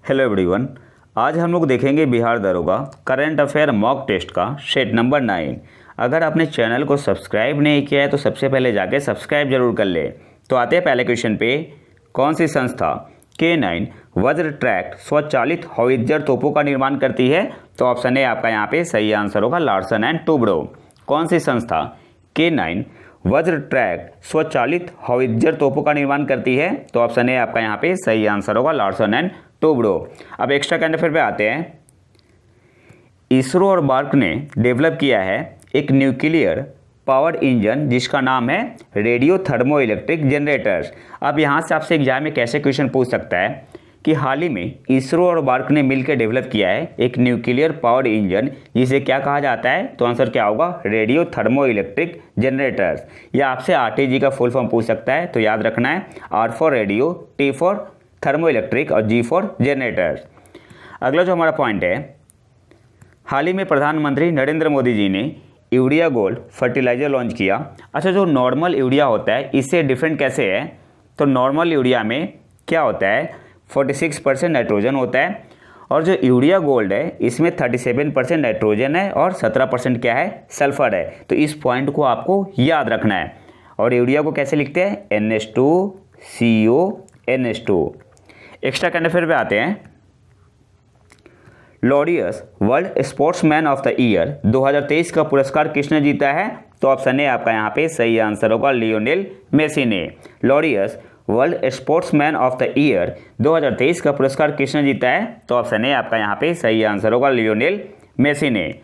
Hello everyone. आज हम लोग देखेंगे बिहार दरोगा करंट अफेयर मॉक टेस्ट का सेट नंबर 9। अगर आपने चैनल को सब्सक्राइब नहीं किया है तो सबसे पहले जाके सब्सक्राइब जरूर कर ले। तो आते हैं पहले क्वेश्चन पे। कौन सी संस्था K9 वज्र ट्रैक्ट स्वचालित हौवित्जर तोपों का निर्माण करती है? तो ऑप्शन ए आपका यहाँ पे सही आंसर होगा, लार्सन एंड टुब्रो। कौन सी संस्था K9 वज्र ट्रैक्ट स्वचालित हौवित्जर तोपों का निर्माण करती है? तो ऑप्शन ए आपका यहाँ पे सही आंसर होगा, लार्सन एंड टुब्रो। अब एक्स्ट्रा करंट अफेयर पे आते हैं। इसरो और बार्क ने डेवलप किया है एक न्यूक्लियर पावर इंजन जिसका नाम है रेडियो थर्मो इलेक्ट्रिक जनरेटर्स। अब यहाँ से आपसे एग्जाम में कैसे क्वेश्चन पूछ सकता है कि हाल ही में इसरो और बार्क ने मिलकर डेवलप किया है एक न्यूक्लियर पावर इंजन जिसे क्या कहा जाता है? तो आंसर क्या होगा? Radio thermo electric generators. या आपसे RTG का फुल फॉर्म पूछ सकता है, तो याद रखना है R for radio, T for thermo electric और G फॉर जनरेटर्स। अगला जो हमारा पॉइंट है, हाल ही में प्रधानमंत्री नरेंद्र मोदी जी ने यूरिया गोल्ड फर्टिलाइजर लॉन्च किया। अच्छा, जो नॉर्मल यूरिया होता है इससे डिफरेंट कैसे है? तो नॉर्मल यूरिया में क्या होता है, 46% नाइट्रोजन होता है और जो यूरिया गोल्ड है इसमें 37% नाइट्रोजन है और 17% क्या है, सल्फर है। तो इस पॉइंट को आपको याद रखना है। और यूरिया को कैसे लिखते हैं? NH2CO NH2। Extra current affair पे आते हैं। Laureus world sportsman of the year 2023 का पुरस्कार किसने जीता है? तो ऑप्शन ए आपका यहाँ पे सही आंसर होगा, लियोनेल मेसी ने। Laureus world sportsman of the year 2023 का पुरस्कार किसने जीता है? तो ऑप्शन ए आपका यहाँ पे सही आंसर होगा, लियोनेल मेसी ने।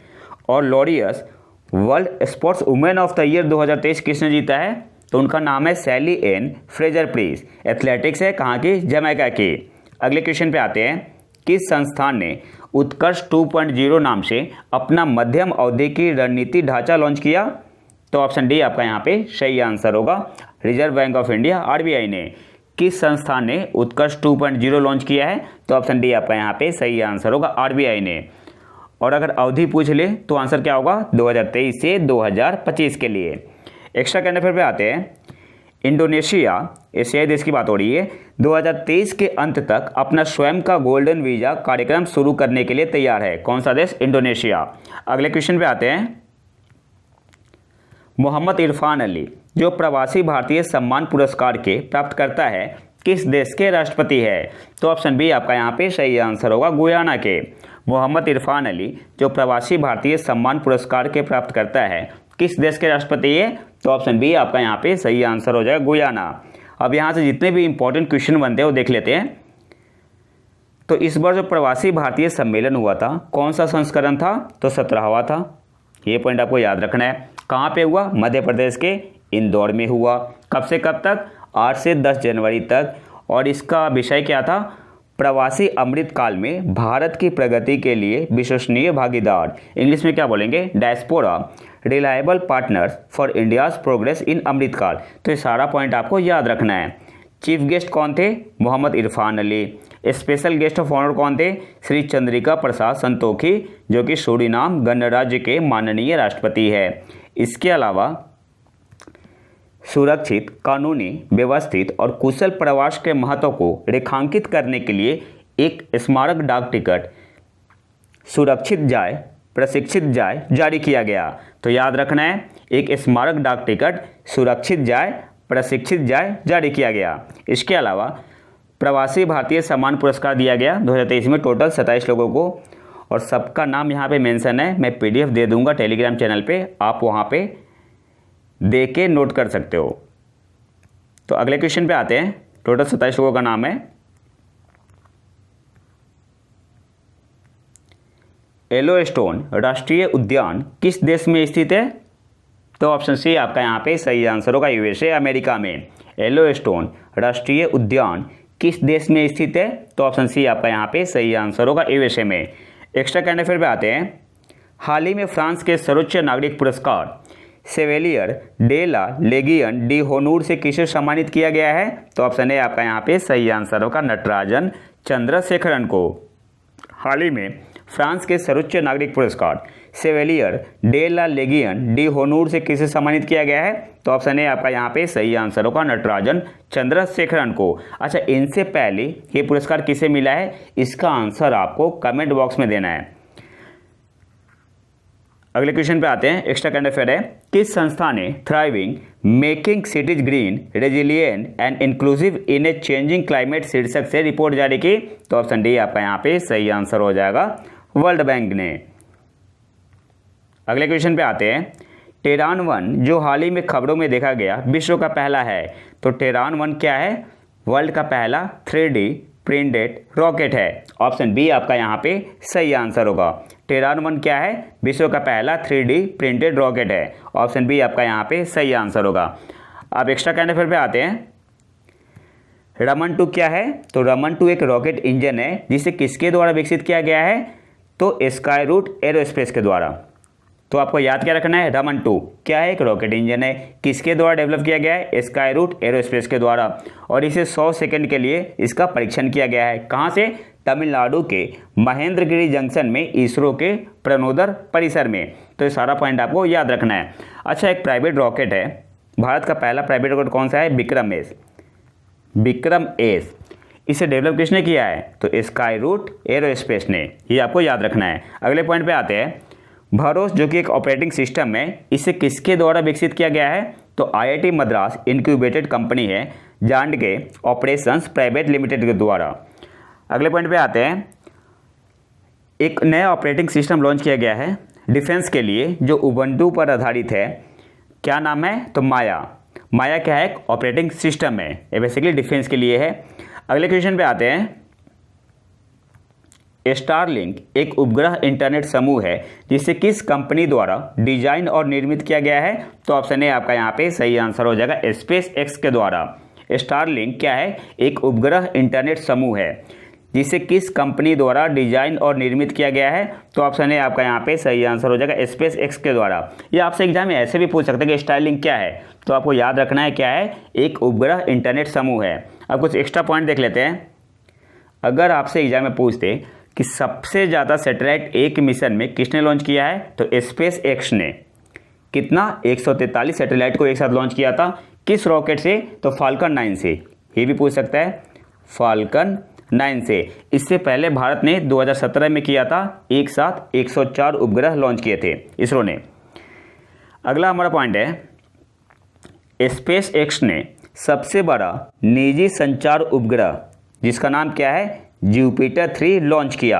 और Laureus world sports women of the year 2023 किसने जीता है? तो उनका नाम है सैली एन फ्रेजर प्रीस। एथलेटिक्स है, कहाँ की? जमैका की। अगले क्वेश्चन पे आते हैं। किस संस्थान ने उत्कर्ष 2.0 नाम से अपना मध्यम अवधि की रणनीति ढांचा लॉन्च किया? तो ऑप्शन डी आपका यहाँ पे सही आंसर होगा, reserve bank of India RBI ने। किस संस्थान ने उत्कर्ष 2.0 लॉन्च किया है? तो ऑप्शन डी आपका यहाँ पे सही आंसर होगा, RBI ने। और अगर अवधि पूछ ले तो आंसर क्या होगा? 2023 से 2025 के लिए। एक्स्ट्रा करंट अफेयर पे आते हैं। इंडोनेशिया, एशियाई देश की बात हो रही है, 2023 के अंत तक अपना स्वयं का गोल्डन वीजा कार्यक्रम शुरू करने के लिए तैयार है। कौन सा देश? इंडोनेशिया। अगले क्वेश्चन पे आते हैं। मोहम्मद इरफान अली जो प्रवासी भारतीय सम्मान पुरस्कार के प्राप्तकर्ता है किस देश के राष्ट्रपति है? तो ऑप्शन बी आपका यहाँ पे सही आंसर होगा, गुयाना के। मोहम्मद इरफान अली जो प्रवासी भारतीय सम्मान पुरस्कार के प्राप्तकर्ता है किस देश के राष्ट्रपति है? तो ऑप्शन बी आपका यहाँ पे सही आंसर हो जाएगा, गुयाना। अब यहाँ से जितने भी इंपॉर्टेंट क्वेश्चन बनते हैं वो देख लेते हैं। तो इस बार जो प्रवासी भारतीय सम्मेलन हुआ था कौन सा संस्करण था? तो 17वां था। ये पॉइंट आपको याद रखना है। कहाँ पे हुआ? मध्य प्रदेश के इंदौर में हुआ। कब से कब तक? 8 से 10 जनवरी तक। और इसका विषय क्या था? प्रवासी अमृत काल में भारत की प्रगति के लिए विश्वसनीय भागीदार। इंग्लिश में क्या बोलेंगे? Diaspora reliable partners for India's progress in Amritkaal. तो ये सारा पॉइंट आपको याद रखना है। चीफ गेस्ट कौन थे? Mohammad Irfan Ali. Special guest of honour कौन थे? श्री चंद्रिका प्रसाद संतोखी जो कि सूरीनाम गणराज्य के माननीय राष्ट्रपति है। इसके अलावा सुरक्षित, कानूनी, व्यवस्थित और कुशल प्रवास के महत्व को रेखांकित करने के लिए एक स्मारक डाक टिकट सुरक्षित जाए प्रशिक्षित जाए जारी किया गया। तो याद रखना है, एक स्मारक डाक टिकट सुरक्षित जाए प्रशिक्षित जाए जारी किया गया। इसके अलावा प्रवासी भारतीय सम्मान पुरस्कार दिया गया 2023 में टोटल 27 लोगों को। और सबका नाम यहाँ पे मेंशन है, मैं PDF दे दूंगा टेलीग्राम चैनल पे, आप वहाँ पे दे के नोट कर सकते हो। तो अगले क्वेश्चन पे आते हैं। टोटल 27 लोगों का नाम है। येलोस्टोन राष्ट्रीय उद्यान किस देश में स्थित है? तो ऑप्शन सी आपका यहाँ पे सही आंसर होगा, USA अमेरिका में। येलोस्टोन राष्ट्रीय उद्यान किस देश में स्थित है? तो ऑप्शन सी आपका यहाँ पे सही आंसर होगा, USA में। एक्स्ट्रा करंट अफेयर पे आते हैं। हाल ही में फ्रांस के सर्वोच्च नागरिक पुरस्कार सेवेलियर डे ला लेगियन डी होनूर से किसे सम्मानित किया गया है? तो ऑप्शन ए आपका यहाँ पे सही आंसर होगा, नटराजन चंद्रशेखरन को। हाल ही में फ्रांस के सर्वोच्च नागरिक पुरस्कार सेवेलियर डे ला लेगियन डी होनूर से किसे सम्मानित किया गया है? तो ऑप्शन ए आपका यहाँ पे सही आंसर होगा नटराजन चंद्रशेखरन को। अच्छा, इनसे पहले ये पुरस्कार किसे मिला है, इसका आंसर आपको कमेंट बॉक्स में देना है। अगले क्वेश्चन पे आते हैं। एक्स्ट्रा करंट अफेयर है, किस संस्था ने thriving making cities green resilient and inclusive in a changing climate शीर्षक से रिपोर्ट जारी की, तो ऑप्शन डी आपका यहाँ पे सही आंसर हो जाएगा वर्ल्ड बैंक ने। अगले क्वेश्चन पे आते हैं। टेरान 1 जो हाल ही में खबरों में देखा गया विश्व का पहला है, तो टेरान 1 क्या है, वर्ल्ड का पहला 3D प्रिंटेड रॉकेट है। ऑप्शन बी आपका यहाँ पे सही आंसर होगा। टेरान 1 क्या है, विश्व का पहला 3D प्रिंटेड रॉकेट है। ऑप्शन बी आपका यहाँ पे सही आंसर होगा। अब एक्स्ट्रा करंट अफेयर पे आते हैं। रमन 2 क्या है, तो रमन 2 एक रॉकेट इंजन है जिसे किसके द्वारा विकसित किया गया है, तो स्काई रूट एरोस्पेस के द्वारा। तो आपको याद क्या रखना है, रमन 2 क्या है, एक रॉकेट इंजन है, किसके द्वारा डेवलप किया गया है, स्काई रूट एरोस्पेस के द्वारा, और इसे 100 सेकंड के लिए इसका परीक्षण किया गया है। कहाँ से, तमिलनाडु के महेंद्रगिरी जंक्शन में इसरो के प्रणोदर परिसर में। तो ये सारा पॉइंट आपको याद रखना है। अच्छा, एक प्राइवेट रॉकेट है, भारत का पहला प्राइवेट रॉकेट कौन सा है, विक्रम एस। इसे डेवलप किसने किया है, तो स्काई रूट एरोस्पेस ने। ये आपको याद रखना है। अगले पॉइंट पे आते हैं। भरोस जो कि एक ऑपरेटिंग सिस्टम है, इसे किसके द्वारा विकसित किया गया है, तो IIT मद्रास इनक्यूबेटेड कंपनी है जांडगे ऑपरेशंस प्राइवेट लिमिटेड के द्वारा। अगले पॉइंट पे आते हैं। एक नया ऑपरेटिंग सिस्टम लॉन्च किया गया है डिफेंस के लिए जो उबंटू पर आधारित है। क्या नाम है, तो माया। माया क्या है, एक ऑपरेटिंग सिस्टम है, ये बेसिकली डिफेंस के लिए है। अगले क्वेश्चन पे आते हैं। स्टारलिंक एक उपग्रह इंटरनेट समूह है जिसे किस कंपनी द्वारा डिजाइन और निर्मित किया गया है, तो ऑप्शन ए आपका यहाँ पे सही आंसर हो जाएगा SpaceX के द्वारा। स्टारलिंक क्या है, एक उपग्रह इंटरनेट समूह है जिसे किस कंपनी द्वारा डिजाइन और निर्मित किया गया है, तो ऑप्शन ए आपका यहाँ पे सही आंसर हो जाएगा SpaceX के द्वारा। ये आपसे एग्जाम में ऐसे भी पूछ सकते हैं कि स्टारलिंक क्या है, तो आपको याद रखना है क्या है, एक उपग्रह इंटरनेट समूह है। अब कुछ एक्स्ट्रा पॉइंट देख लेते हैं। अगर आपसे एग्जाम में पूछते कि सबसे ज़्यादा सैटेलाइट एक मिशन में किसने लॉन्च किया है, तो SpaceX ने। कितना, 143 सैटेलाइट को एक साथ लॉन्च किया था। किस रॉकेट से, तो फाल्कन 9 से। ये भी पूछ सकता है, फाल्कन 9 से। इससे पहले भारत ने 2017 में किया था, एक साथ 104 उपग्रह लॉन्च किए थे इसरो ने। अगला हमारा पॉइंट है, SpaceX ने सबसे बड़ा निजी संचार उपग्रह जिसका नाम क्या है, जुपिटर 3 लॉन्च किया।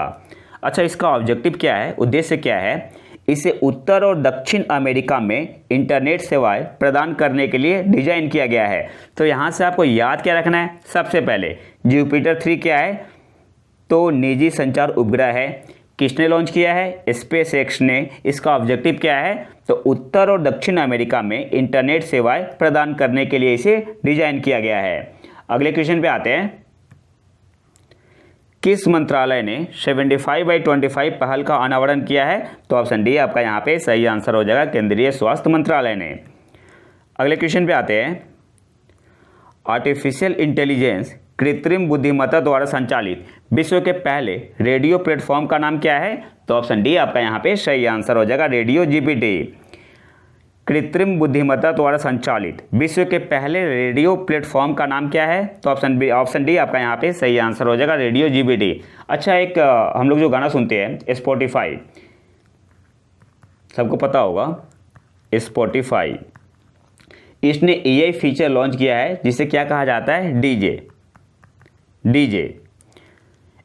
अच्छा, इसका ऑब्जेक्टिव क्या है, उद्देश्य क्या है, इसे उत्तर और दक्षिण अमेरिका में इंटरनेट सेवाएं प्रदान करने के लिए डिजाइन किया गया है। तो यहाँ से आपको याद क्या रखना है, सबसे पहले जुपिटर 3 क्या है, तो निजी संचार उपग्रह है। किसने लॉन्च किया है, SpaceX ने। इसका ऑब्जेक्टिव क्या है, तो उत्तर और दक्षिण अमेरिका में इंटरनेट सेवाएं प्रदान करने के लिए इसे डिजाइन किया गया है। अगले क्वेश्चन पे आते हैं। किस मंत्रालय ने 75/25 पहल का अनावरण किया है, तो ऑप्शन डी आपका यहाँ पे सही आंसर हो जाएगा, केंद्रीय स्वास्थ्य मंत्रालय ने। अगले क्वेश्चन पे आते हैं। आर्टिफिशियल इंटेलिजेंस कृत्रिम बुद्धिमत्ता द्वारा संचालित विश्व के पहले रेडियो प्लेटफॉर्म का नाम क्या है, तो ऑप्शन डी आपका यहाँ पे सही आंसर हो जाएगा, रेडियो GPT। कृत्रिम बुद्धिमत्ता द्वारा संचालित विश्व के पहले रेडियो प्लेटफॉर्म का नाम क्या है, तो ऑप्शन डी आपका यहाँ पे सही आंसर हो जाएगा, रेडियो GPT। अच्छा, एक हम लोग जो गाना सुनते हैं स्पॉटिफाई, सबको पता होगा स्पॉटिफाई, इसने AI फीचर लॉन्च किया है जिसे क्या कहा जाता है, डीजे।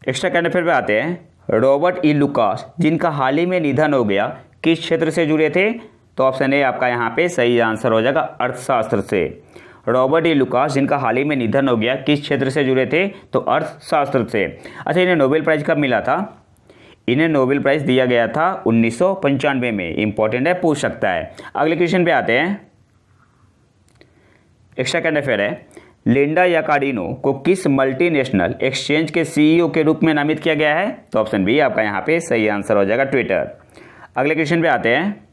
एक्स्ट्रा करंट अफेयर पे आते हैं। रॉबर्ट E लुकास जिनका हाल ही में निधन हो गया किस क्षेत्र से जुड़े थे, तो ऑप्शन ए आपका यहाँ पे सही आंसर हो जाएगा, अर्थशास्त्र से। रॉबर्ट E लुकास जिनका हाल ही में निधन हो गया किस क्षेत्र से जुड़े थे, तो अर्थशास्त्र से। अच्छा, इन्हें नोबेल प्राइज कब मिला था, इन्हें नोबेल प्राइज दिया गया था 1995 में। इंपॉर्टेंट है, पूछ सकता है। अगले क्वेश्चन पे आते हैं। एक्स्ट्रा करंट अफेयर है। लिंडा याकार्डिनो को किस मल्टीनेशनल एक्सचेंज के CEO के रूप में नामित किया गया है, तो ऑप्शन बी आपका यहाँ पे सही आंसर हो जाएगा, ट्विटर। अगले क्वेश्चन पे आते हैं।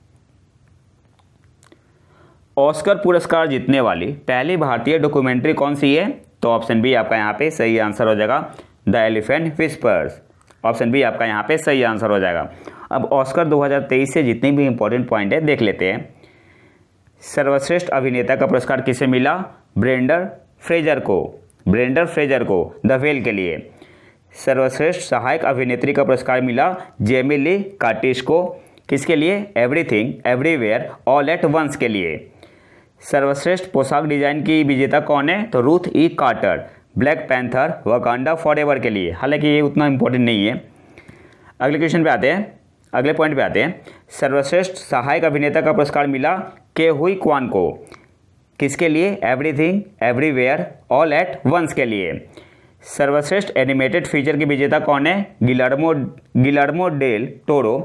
ऑस्कर पुरस्कार जीतने वाली पहली भारतीय डॉक्यूमेंट्री कौन सी है, तो ऑप्शन बी आपका यहाँ पे सही आंसर हो जाएगा, the elephant whispers. Option B आपका यहाँ पे सही आंसर हो जाएगा। अब ऑस्कर 2023 से जितने भी इंपॉर्टेंट पॉइंट है देख लेते हैं। सर्वश्रेष्ठ अभिनेता का पुरस्कार किसे मिला? ब्रेंडन फ्रेजर को द व्हेल के लिए। सर्वश्रेष्ठ सहायक अभिनेत्री का पुरस्कार मिला जेमी ली कर्टिस को, किसके लिए? Everything everywhere all at once के लिए। सर्वश्रेष्ठ पोशाक डिजाइन की विजेता कौन है? तो Ruth E Carter, Black Panther Wakanda Forever के लिए। हालांकि ये उतना इंपॉर्टेंट नहीं है। अगले क्वेश्चन पे आते हैं, अगले पॉइंट पे आते हैं। सर्वश्रेष्ठ सहायक अभिनेता का पुरस्कार मिला के हुई क्वान को, किसके लिए? Everything everywhere all at once के लिए। सर्वश्रेष्ठ एनिमेटेड फीचर की विजेता कौन है? गिलर्मो डेल टोरो,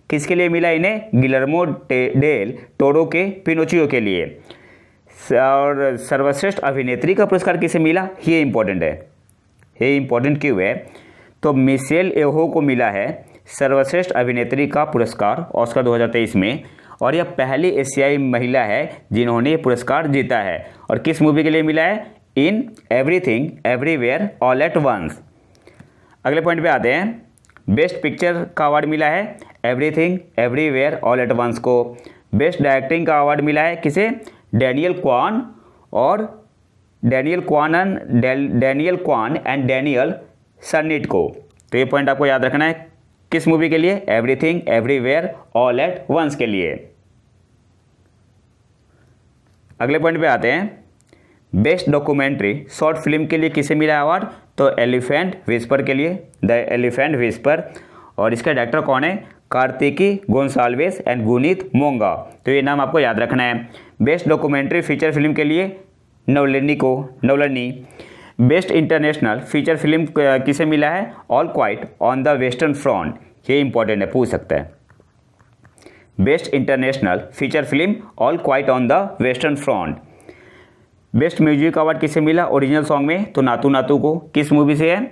किसके लिए मिला इन्हें? गिलर्मो डेल टोरो के पिनोचियो के लिए। और सर्वश्रेष्ठ अभिनेत्री का पुरस्कार किसे मिला? ये इंपॉर्टेंट है। ये इंपॉर्टेंट क्यों है? तो मिशेल येओह को मिला है सर्वश्रेष्ठ अभिनेत्री का पुरस्कार ऑस्कर 2023 में, और यह पहली एशियाई महिला है जिन्होंने ये पुरस्कार जीता है। और किस मूवी के लिए मिला है? In everything everywhere all at once. अगले पॉइंट पे आते हैं। बेस्ट पिक्चर का अवार्ड मिला है everything everywhere all at once को। बेस्ट डायरेक्टिंग का अवार्ड मिला है किसे? Daniel Kwan and Daniel Scheinert को। तो ये पॉइंट आपको याद रखना है। किस मूवी के लिए? Everything everywhere all at once के लिए। अगले पॉइंट पे आते हैं। बेस्ट डॉक्यूमेंट्री शॉर्ट फिल्म के लिए किसे मिला अवार्ड? तो एलिफेंट विस्पर के लिए, द एलिफेंट विस्पर। और इसका डायरेक्टर कौन है? कार्तिकी गोंसाल्वेस एंड गुनीत मोंगा। तो ये नाम आपको याद रखना है। बेस्ट डॉक्यूमेंट्री फीचर फिल्म के लिए नौलनी। बेस्ट इंटरनेशनल फीचर फिल्म किसे मिला है? All quite on the western front. ये इंपॉर्टेंट है, पूछ सकता है। Best international feature film all quite on the western front. Best music award किसे मिला ओरिजिनल सॉन्ग में? तो नातू नातू को। किस मूवी से है?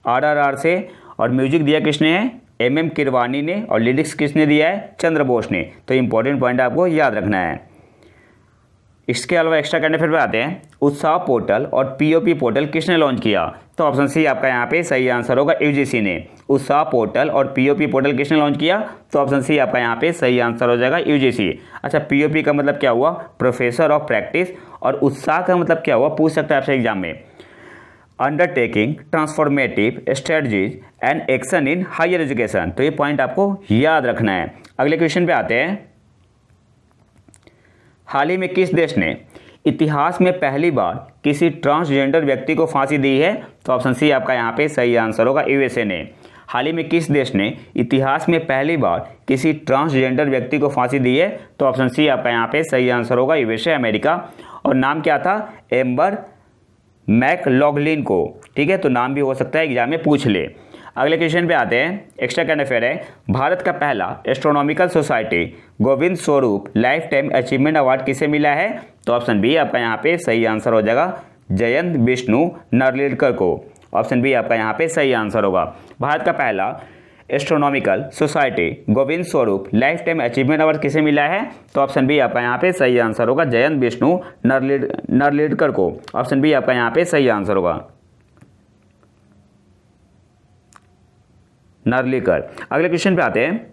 RRR से। और म्यूजिक दिया किसने है? MM किरवानी ने। और लिरिक्स किसने दिया है? चंद्र बोस ने। तो इंपॉर्टेंट पॉइंट आपको याद रखना है। इसके अलावा एक्स्ट्रा करंट अफेयर पे आते हैं। उत्साह पोर्टल और POP पोर्टल किसने लॉन्च किया? तो ऑप्शन सी आपका यहाँ पे सही आंसर होगा, UGC ने। उत्साह पोर्टल और POP पोर्टल किसने लॉन्च किया? तो ऑप्शन सी आपका यहाँ पे सही आंसर हो जाएगा, UGC। अच्छा, POP का मतलब क्या हुआ? Professor of practice. और उत्साह का मतलब क्या हुआ? पूछ सकता है आपसे एग्जाम में। Undertaking transformative strategies and action in higher education. तो ये पॉइंट आपको याद रखना है। अगले क्वेश्चन पे आते हैं। हाल ही में किस देश ने इतिहास में पहली बार किसी ट्रांसजेंडर व्यक्ति को फांसी दी है? तो ऑप्शन सी आपका यहाँ पे सही आंसर होगा, USA ने। हाल ही में किस देश ने इतिहास में पहली बार किसी ट्रांसजेंडर व्यक्ति को फांसी दी है? तो ऑप्शन सी आपका यहाँ पे सही आंसर होगा, USA अमेरिका। और नाम क्या था? एम्बर मैकलॉगलिन को। ठीक है, तो नाम भी हो सकता है, एग्जाम में पूछ ले। अगले क्वेश्चन पे आते हैं। एक्स्ट्रा करंट अफेयर है। भारत का पहला astronomical society Govind Swarup life time achievement award किसे मिला है? तो ऑप्शन बी आपका यहाँ पे सही आंसर हो जाएगा, जयंत विष्णु नरलिडकर को। ऑप्शन बी आपका यहाँ पे सही आंसर होगा। भारत का पहला astronomical society Govind Swarup life time achievement award किसे मिला है? तो ऑप्शन बी आपका यहाँ पे सही आंसर होगा, जयंत विष्णु नरलिडकर को। ऑप्शन बी आपका यहाँ पे सही आंसर होगा, नरलिकर। अगले क्वेश्चन पे आते हैं।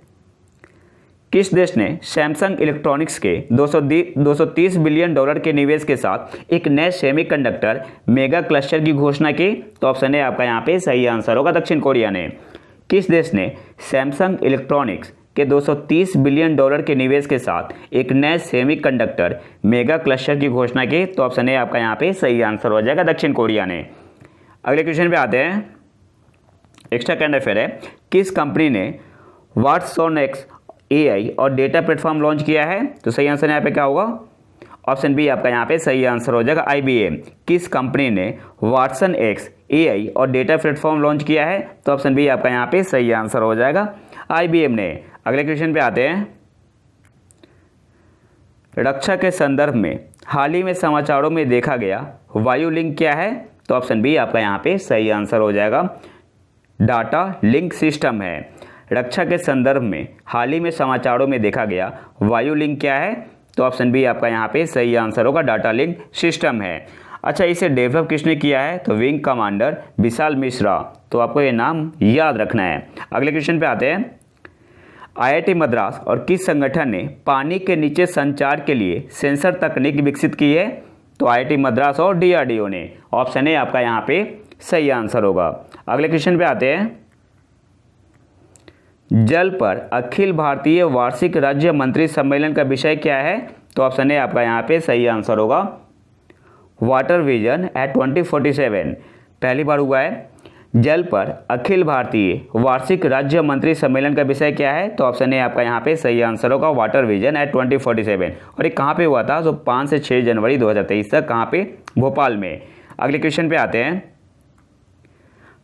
किस देश ने सैमसंग इलेक्ट्रॉनिक्स के 230 बिलियन डॉलर के निवेश के साथ एक नए सेमीकंडक्टर मेगा क्लस्टर की घोषणा की? तो ऑप्शन ए आपका यहाँ पे सही आंसर होगा, दक्षिण कोरिया ने। किस देश ने सैमसंग इलेक्ट्रॉनिक्स के 230 बिलियन डॉलर के निवेश के साथ एक नए सेमीकंडक्टर मेगा क्लस्टर की घोषणा की? तो ऑप्शन ए आपका यहाँ पे सही आंसर हो जाएगा, दक्षिण कोरिया ने। अगले क्वेश्चन पे आते हैं। एक्स्ट्रा करंट अफेयर है। किस कंपनी ने वाटसॉनिक्स AI और डेटा प्लेटफॉर्म लॉन्च किया है? तो सही आंसर यहाँ पे क्या होगा? ऑप्शन बी आपका यहाँ पे सही आंसर हो जाएगा, IBM। किस कंपनी ने वाटसॉनिक्स AI और डेटा प्लेटफॉर्म लॉन्च किया है? तो ऑप्शन बी आपका यहाँ पे सही आंसर हो जाएगा, IBM ने। अगले क्वेश्चन पे आते हैं। रक्षा के संदर्भ में हाल ही में समाचारों में देखा गया वायु लिंक क्या है? तो ऑप्शन बी आपका यहाँ पे सही आंसर हो जाएगा, डाटा लिंक सिस्टम है। रक्षा के संदर्भ में हाल ही में समाचारों में देखा गया वायु लिंक क्या है? तो ऑप्शन बी आपका यहाँ पे सही आंसर होगा, डाटा लिंक सिस्टम है। अच्छा, इसे डेवलप किसने किया है? तो विंग कमांडर विशाल मिश्रा। तो आपको ये नाम याद रखना है। अगले क्वेश्चन पे आते हैं। आईआईटी मद्रास और किस संगठन ने पानी के नीचे संचार के लिए सेंसर तकनीक विकसित की है? तो आईआईटी मद्रास और डीआरडीओ ने। ऑप्शन ए आपका यहाँ पे सही आंसर होगा। अगले क्वेश्चन पे आते हैं। जल पर अखिल भारतीय वार्षिक राज्य मंत्री सम्मेलन का विषय क्या है? तो ऑप्शन ए आपका यहाँ पे सही आंसर होगा वाटर विजन एट 2047। पहली बार हुआ है। जल पर अखिल भारतीय वार्षिक राज्य मंत्री सम्मेलन का विषय क्या है? तो ऑप्शन ए आपका यहाँ पे सही आंसर होगा वाटर विजन एट 2047। और ये कहाँ पे हुआ था? तो 5 से 6 जनवरी 2023 तक। कहाँ पे? भोपाल में। अगले क्वेश्चन पे आते हैं।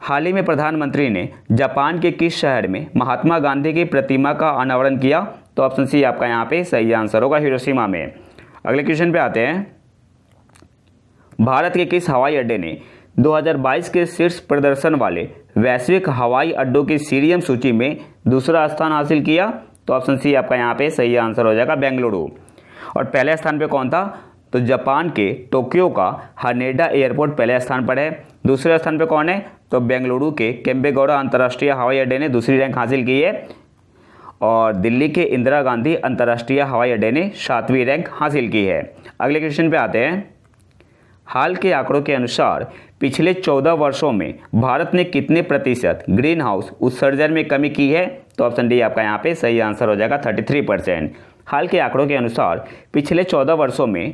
हाल ही में प्रधानमंत्री ने जापान के किस शहर में महात्मा गांधी की प्रतिमा का अनावरण किया? तो ऑप्शन सी आपका यहाँ पे सही आंसर होगा हिरोशिमा में। अगले क्वेश्चन पे आते हैं। भारत के किस हवाई अड्डे ने 2022 के शीर्ष प्रदर्शन वाले वैश्विक हवाई अड्डों की सीरियम सूची में दूसरा स्थान हासिल किया? तो ऑप्शन सी आपका यहाँ पे सही आंसर हो जाएगा बेंगलुरु। और पहले स्थान पे कौन था? तो जापान के टोक्यो का हानेडा एयरपोर्ट पहले स्थान पर है। दूसरे स्थान पे कौन है? तो बेंगलुरु के केम्पेगौड़ा अंतर्राष्ट्रीय हवाई अड्डे ने दूसरी रैंक हासिल की है। और दिल्ली के इंदिरा गांधी अंतर्राष्ट्रीय हवाई अड्डे ने 7वीं रैंक हासिल की है। अगले क्वेश्चन पे आते हैं। हाल के आंकड़ों के अनुसार पिछले 14 वर्षों में भारत ने कितने प्रतिशत ग्रीन हाउस उत्सर्जन में कमी की है? तो ऑप्शन डी आपका यहाँ पे सही आंसर हो जाएगा 33%। हाल के आंकड़ों के अनुसार पिछले 14 वर्षों में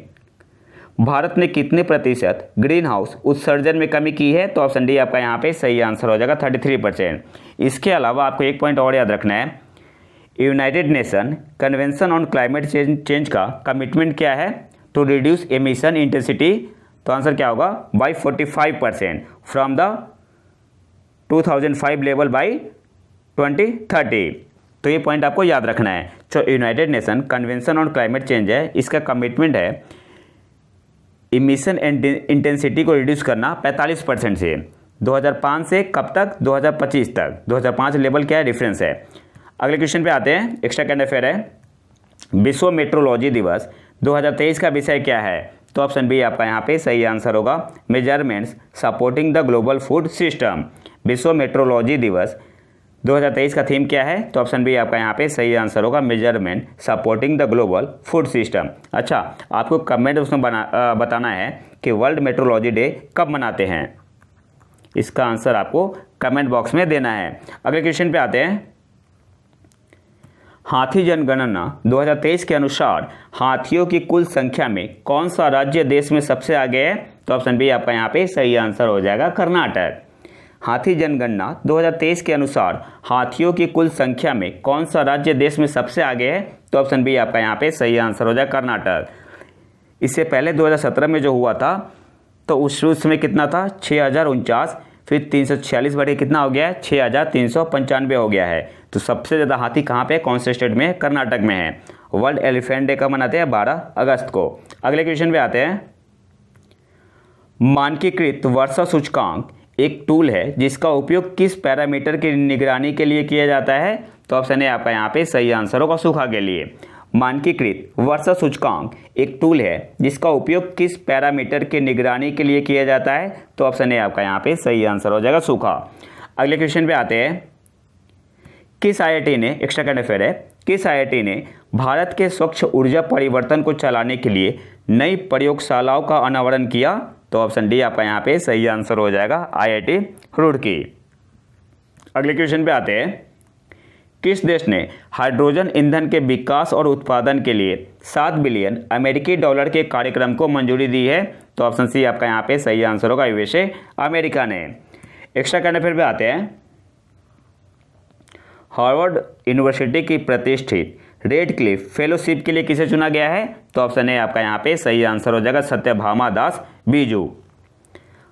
भारत ने कितने प्रतिशत ग्रीन हाउस उत्सर्जन में कमी की है? तो ऑप्शन डी आपका यहाँ पे सही आंसर हो जाएगा 33%। इसके अलावा आपको एक पॉइंट और याद रखना है। United Nation Convention on Climate Change का कमिटमेंट क्या है? To reduce emission intensity. तो आंसर क्या होगा? By 45% from the 2005 level by 2030। तो ये पॉइंट आपको याद रखना है। जो United Nation Convention on Climate Change है, इसका कमिटमेंट है इमिशन इंटेंसिटी को रिड्यूस करना 45% से 2005 से कब तक? 2025 तक। 2005 लेवल क्या है? डिफरेंस है। अगले क्वेश्चन पे आते हैं। एक्स्ट्रा करंट अफेयर है। विश्व मेट्रोलॉजी दिवस 2023 का विषय क्या है? तो ऑप्शन बी आपका यहाँ पे सही आंसर होगा measurements supporting the global food system. विश्व मेट्रोलॉजी दिवस 2023 का थीम क्या है? तो ऑप्शन बी आपका यहाँ पे सही आंसर होगा measurement supporting the global food system. अच्छा, आपको कमेंट उसमें बताना है कि वर्ल्ड मेट्रोलॉजी डे कब मनाते हैं। इसका आंसर आपको कमेंट बॉक्स में देना है। अगले क्वेश्चन पे आते हैं। हाथी जनगणना 2023 के अनुसार हाथियों की कुल संख्या में कौन सा राज्य देश में सबसे आगे है? तो ऑप्शन बी आपका यहाँ पे सही आंसर हो जाएगा कर्नाटक। हाथी जनगणना 2023 के अनुसार हाथियों की कुल संख्या में कौन सा राज्य देश में सबसे आगे है? तो ऑप्शन बी आपका यहाँ पे सही आंसर हो जाएगा कर्नाटक। इससे पहले 2017 में जो हुआ था तो उस समय कितना था? 6049, फिर 346 बढ़े कितना हो गया है? 6395 हो गया है। तो सबसे ज़्यादा हाथी कहाँ पे? कौन से स्टेट में है? कर्नाटक में है। वर्ल्ड एलिफेंट डे कब मनाते हैं? 12 अगस्त को। अगले क्वेश्चन पे आते हैं। मानकीकृत वर्षा सूचकांक एक टूल है जिसका उपयोग किस पैरामीटर की निगरानी के लिए किया जाता है? तो ऑप्शन है आपका यहाँ पे सही आंसर होगा सूखा के लिए। मानकीकृत वर्षा सूचकांक एक टूल है जिसका उपयोग किस पैरामीटर की निगरानी के लिए किया जाता है? तो ऑप्शन है आपका यहाँ पे सही आंसर हो जाएगा सूखा। अगले क्वेश्चन पे आते हैं। किस आईआईटी ने, एक्स्ट्रा करंट अफेयर है, किस आईआईटी ने भारत के स्वच्छ ऊर्जा परिवर्तन को चलाने के लिए नई प्रयोगशालाओं का अनावरण किया? तो ऑप्शन डी आपका यहाँ पे सही आंसर हो जाएगा आईआईटी रुड़की। अगले क्वेश्चन पे आते हैं। किस देश ने हाइड्रोजन ईंधन के विकास और उत्पादन के लिए 7 बिलियन अमेरिकी डॉलर के कार्यक्रम को मंजूरी दी है? तो ऑप्शन सी आपका यहाँ पे सही आंसर होगा यूएसए अमेरिका ने। एक्स्ट्रा करंट अफेयर पे आते हैं। हार्वर्ड यूनिवर्सिटी की प्रतिष्ठित रेड क्लिफ फेलोशिप के लिए किसे चुना गया है? तो ऑप्शन है आपका यहाँ पे सही आंसर हो जाएगा सत्यभामा दास बीजू।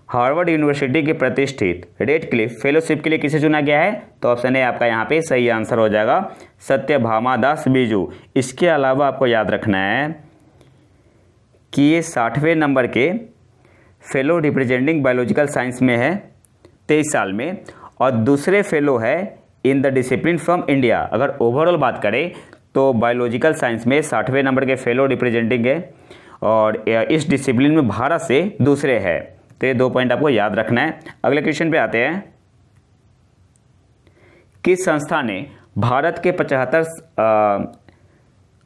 हार्वर्ड यूनिवर्सिटी की प्रतिष्ठित रेड क्लिफ फेलोशिप के लिए किसे चुना गया है? तो ऑप्शन है आपका यहाँ पे सही आंसर हो जाएगा सत्यभामा दास बीजू। इसके अलावा आपको याद रखना है कि ये 60वें नंबर के फेलो रिप्रेजेंटिंग बायोलॉजिकल साइंस में है 23 साल में, और दूसरे फेलो है in the discipline from India. अगर ओवरऑल बात करें तो बायोलॉजिकल साइंस में 60वें नंबर के फेलो रिप्रेजेंटिंग है, और इस डिसिप्लिन में भारत से दूसरे है। तो ये 2 पॉइंट आपको याद रखना है। अगले क्वेश्चन पे आते हैं। किस संस्था ने भारत के 75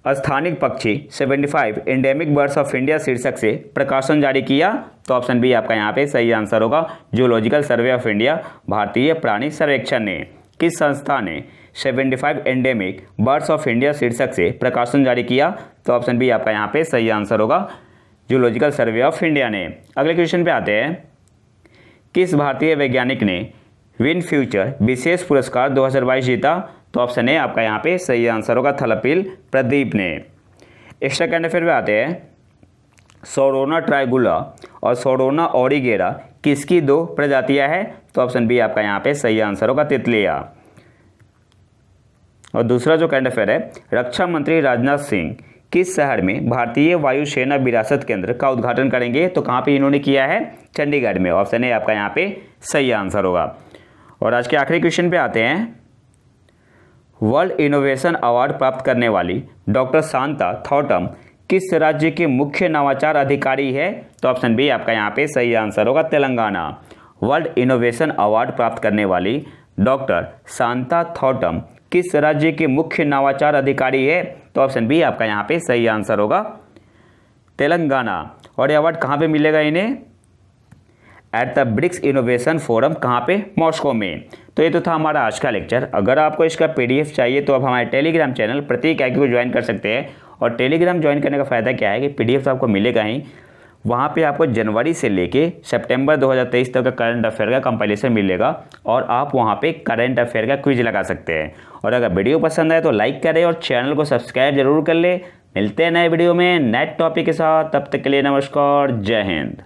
स्थानिक पक्षी 75 एंडेमिक बर्ड्स ऑफ इंडिया शीर्षक से प्रकाशन जारी किया। तो ऑप्शन बी आपका यहाँ पे सही आंसर होगा। जूलॉजिकल सर्वे ऑफ इंडिया, भारतीय प्राणी सर्वेक्षण ने, किस संस्था ने 75 एंडेमिक बर्ड्स ऑफ इंडिया शीर्षक से प्रकाशन जारी किया? तो ऑप्शन बी आपका यहाँ पे सही आंसर होगा। जूलॉजिकल सर्वे ऑफ इंडिया ने। अगले क्वेश्चन पे आते हैं, किस भारतीय वैज्ञानिक ने विन फ्यूचर विशेष पुरस्कार 2022 जीता? तो ऑप्शन ए आपका यहाँ पे सही आंसर होगा। थलपिल प्रदीप ने। एक्स्ट्रा करंट अफेयर पे आते हैं, सोरोना ट्राइगुला और सोरोना ओरिगेरा किसकी 2 प्रजातियां हैं? तो ऑप्शन बी आपका यहाँ पे सही आंसर होगा। तितलिया। और दूसरा जो करंट अफेयर है, रक्षा मंत्री राजनाथ सिंह किस शहर में भारतीय वायुसेना विरासत केंद्र का उद्घाटन करेंगे? तो कहाँ पे इन्होंने किया है? चंडीगढ़ में। ऑप्शन ए आपका यहाँ पे सही आंसर होगा। और आज के आखिरी क्वेश्चन पे आते हैं, वर्ल्ड इनोवेशन अवार्ड प्राप्त करने वाली डॉक्टर शांता थॉटम किस राज्य के मुख्य नवाचार अधिकारी है? तो ऑप्शन बी आपका यहाँ पे सही आंसर होगा। तेलंगाना। वर्ल्ड इनोवेशन अवार्ड प्राप्त करने वाली डॉक्टर शांता थॉटम किस राज्य के मुख्य नवाचार अधिकारी है? तो ऑप्शन बी आपका यहाँ पे सही आंसर होगा। तेलंगाना। और ये अवार्ड कहाँ पे मिलेगा इन्हें? At the BRICS innovation forum. कहाँ पे? मॉस्को में। तो ये तो था हमारा आज का लेक्चर। अगर आपको इसका पीडीएफ चाहिए तो आप हमारे टेलीग्राम चैनल प्रतीक आईक्यू को ज्वाइन कर सकते हैं। और टेलीग्राम ज्वाइन करने का फ़ायदा क्या है कि पीडीएफ तो आपको मिलेगा ही, वहाँ पे आपको जनवरी से लेके सितंबर 2023 तक का करंट अफेयर का कंपाइलेशन मिलेगा और आप वहाँ पे करंट अफेयर का क्विज लगा सकते हैं। और अगर वीडियो पसंद आए तो लाइक करें और चैनल को सब्सक्राइब जरूर कर ले। मिलते हैं नए वीडियो में नए टॉपिक के साथ। तब तक के लिए नमस्कार, जय हिंद।